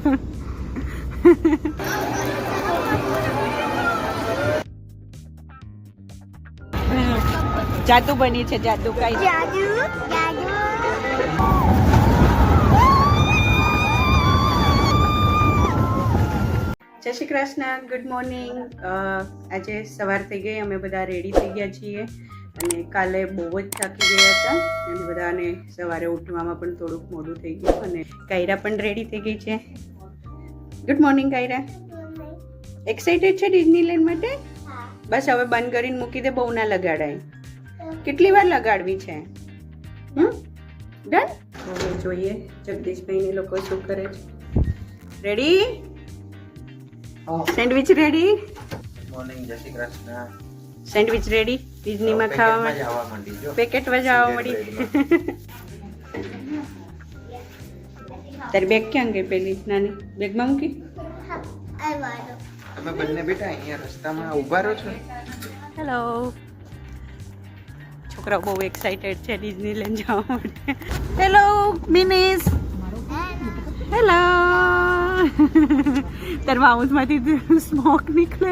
જાદુ બની છે, જાદુ કઈ જાદુ જાદુ જય શ્રી કૃષ્ણ, ગુડ મોર્નિંગ. આજે સવાર થઈ ગઈ, અમે બધા રેડી થઈ ગયા છીએ અને કાલે બહુ જ થાકી ગયા હતા અને બધાને સવારે ઉઠવામાં પણ થોડુંક મોડું થઈ ગયું અને કાયરા પણ રેડી થઈ ગઈ છે. Good morning કાયરા. એક્સાઇટેડ છે ડિઝનીલેન્ડ માટે? બસ હવે બંધ કરીને મૂકી દે, બહુ ના લગાડાય. કેટલી વાર લગાડવી છે? ડન. હવે જોઈએ જગદીશભાઈ ને લોકો શું કરે છે. રેડી? Sandwich ready? મોર્નિંગ, જય શ્રી કૃષ્ણ. Sandwich ready? ડિઝનીમાં ખાવા માટે પેકેટ વજાવવા મળી. તારી બેગ ક્યાં ગઈ? પેલી નાની બેગમાં મૂકી. અમે બંને બેટા અહીંયા રસ્તામાં ઊભા રહો છો. હેલો. છોકરાઓ બહુ એક્સાઇટેડ છે ડિઝનીલેન્ડ જવા માટે. હેલો મિનિસ. હેલો. તાર માઉથમાંથી સ્મોક નીકળે.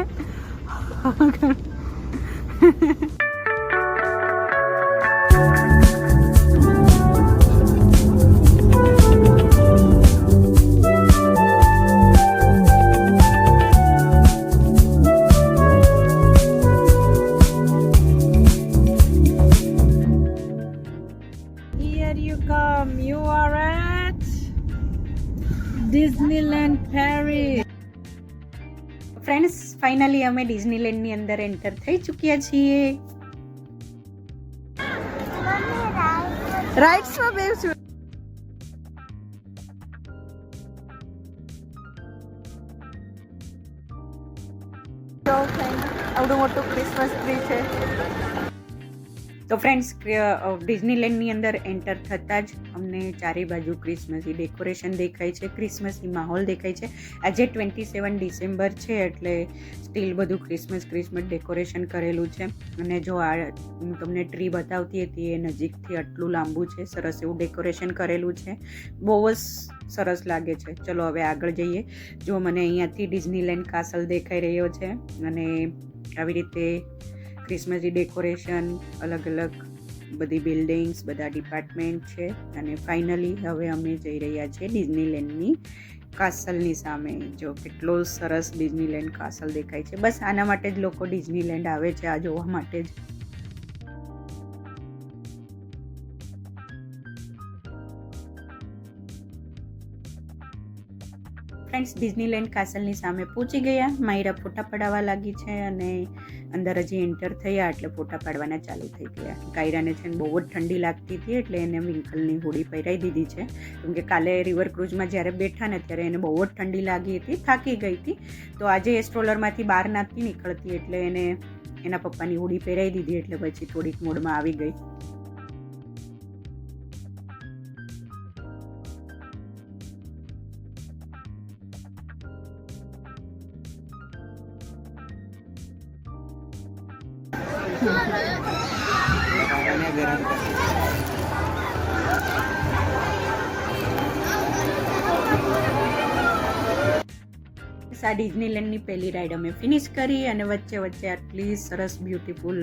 Here you come. You are at Disneyland Paris. Friends, finally અમે ડિઝનીલેન્ડની અંદર એન્ટર થઈ ચૂક્યા છીએ. રાઇડ્સમાં બેસું. આવડું મોટું ક્રિસમસ ટ્રી છે. તો ફ્રેન્ડ્સ, ડિઝનીલેન્ડની અંદર એન્ટર થતાં જ અમને ચારે બાજુ ક્રિસમસી ડેકોરેશન દેખાય છે, ક્રિસમસી માહોલ દેખાય છે. આજે 27 ડિસેમ્બર છે એટલે સ્ટીલ બધું ક્રિસમસ ડેકોરેશન કરેલું છે. અને જો આ હું તમને ટ્રી બતાવતી હતી એ નજીકથી આટલું લાંબુ છે, સરસ એવું ડેકોરેશન કરેલું છે, બહુ જ સરસ લાગે છે. ચલો હવે આગળ જઈએ. જો મને અહીંયાથી ડિઝનીલેન્ડ કાસલ દેખાઈ રહ્યો છે અને આવી રીતે ક્રિસમસી ડેકોરેશન, અલગ અલગ બધી બિલ્ડિંગ્સ, બધા ડિપાર્ટમેન્ટ છે. અને ફાઇનલી હવે અમે જઈ રહ્યા છીએ ડિઝનીલેન્ડની કાસલની સામે. જો કેટલો સરસ ડિઝનીલેન્ડ કાસલ દેખાય છે. બસ આના માટે જ લોકો ડિઝનીલેન્ડ આવે છે, આ જોવા માટે જ. ફ્રેન્ડ્સ, ડિઝનીલેન્ડ કાસલની સામે પહોંચી ગયા. માયરા ફોટા પડાવવા લાગી છે અને અંદર હજી એન્ટર થયા એટલે ફોટા પાડવાના ચાલુ થઈ ગયા. કાયરાને છે ને બહુ જ ઠંડી લાગતી હતી એટલે એને વિંકલની હોડી પહેરાવી દીધી છે. કેમ કે કાલે રિવર ક્રૂઝમાં જ્યારે બેઠા ને ત્યારે એને બહુ જ ઠંડી લાગી હતી, થાકી ગઈ હતી. તો આજે એ સ્ટ્રોલરમાંથી બહાર નથી નીકળતી એટલે એને એના પપ્પાની હોડી પહેરાવી દીધી એટલે પછી થોડીક મૂડમાં આવી ગઈ. આ ડિઝનીલેન્ડની પહેલી રાઈડ અમે ફિનિશ કરી અને વચ્ચે વચ્ચે આટલી સરસ બ્યુટીફુલ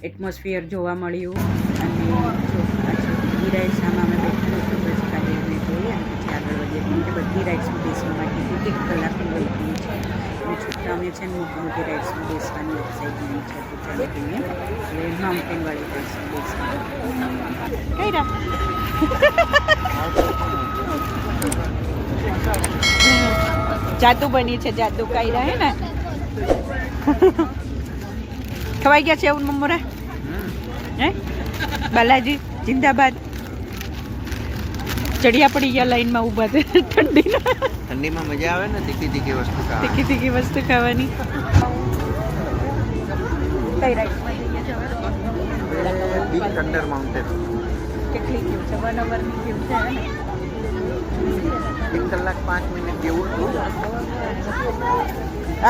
એટમોસ્ફિયર જોવા મળ્યું. અને જો બીજી રાઈડ સામે અમે બેઠા તો બસ ખાલી અમે જોઈ અને પછી આગળ વધીએ. કેમ કે બધી રાઇડ્સમાં બેસવા માટે 1 કલાકની વેઇટિંગ છે અને છોકરાઓને છે ને મોટી મોટી રાઇડ્સમાં બેસવાની એક્સાઇટમેન્ટ છે. તો ચાલો કહીએ એટલે માઉન્ટેનવાળી રાઇડ્સમાં બેસવાની. કઈ રા જાદુ બની છે, જાદુ કાયરા હે ને. ખવાઈ ગયા છે એવું મમ્મરા? હે બાલાજી જિંદાબાદ. ચડિયા પડી ગયા લાઈનમાં ઊભા છે ઠંડીમાં મજા આવે ને તીખી વસ્તુ ખાવાની. તીખી વસ્તુ ખાવાની. કઈ રાઈડમાં જઈએ છે હવે? Big thunder mountain. કેટલી ક્યુ છે? 1 અવરની ક્યુ છે ને? 1 કલાક 5 મિનિટ જેવું હતું.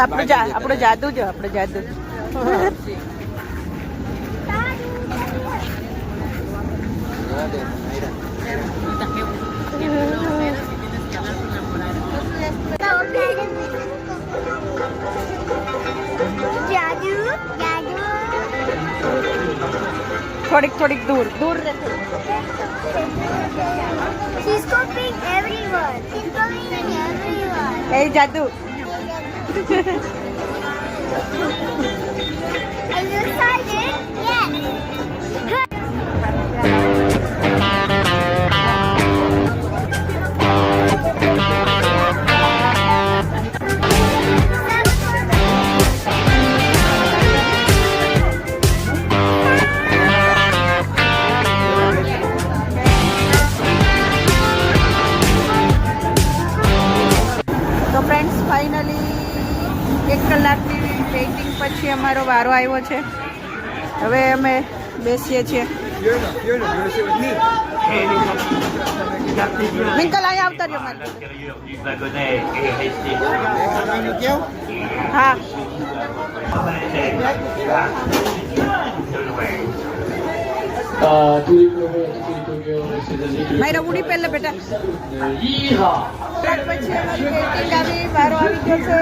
આપણો જાદુ જ, આપણો જાદુ જ. થોડીક દૂર રહે. She's copying everyone. She's copying everyone. એ જાદુ. Are you excited? Yes. તો ફ્રેન્ડ્સ ફાઇનલી 1 કલાકની વેઇટિંગ પછી અમારો વારો આવ્યો છે. હવે અમે બેસીએ છીએ. મિંકલ અહીંયા આવતા રહ્યો મારે. હા મારા ઉડી પહેલા બેટા. ત્યાર પછી અમારી વેઇટિંગ આવી, વારો આવી ગયો છે.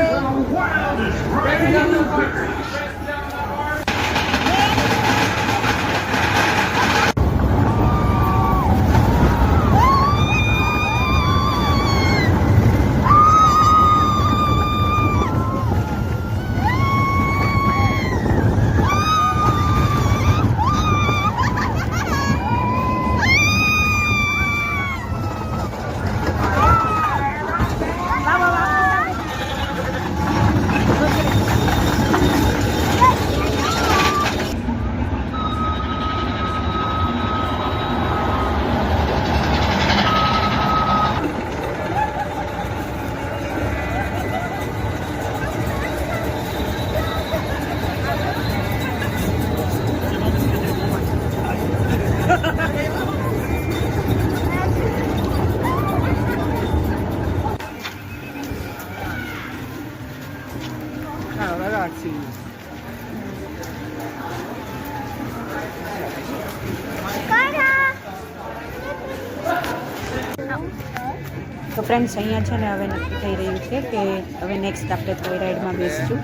તો ફ્રેન્ડ્સ અહીંયા છે ને હવે નક્કી થઈ રહ્યું છે કે હવે નેક્સ્ટ આપણે કઈ રાઈડમાં બેસીશું.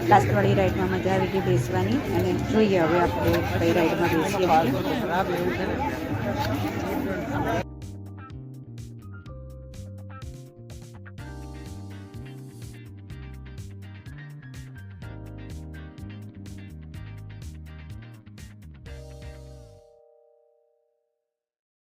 લાસ્ટવાળી રાઈડમાં મજા આવી ગઈ બેસવાની, અને જોઈએ હવે આપણે કઈ રાઈડમાં બેસીએ છીએ.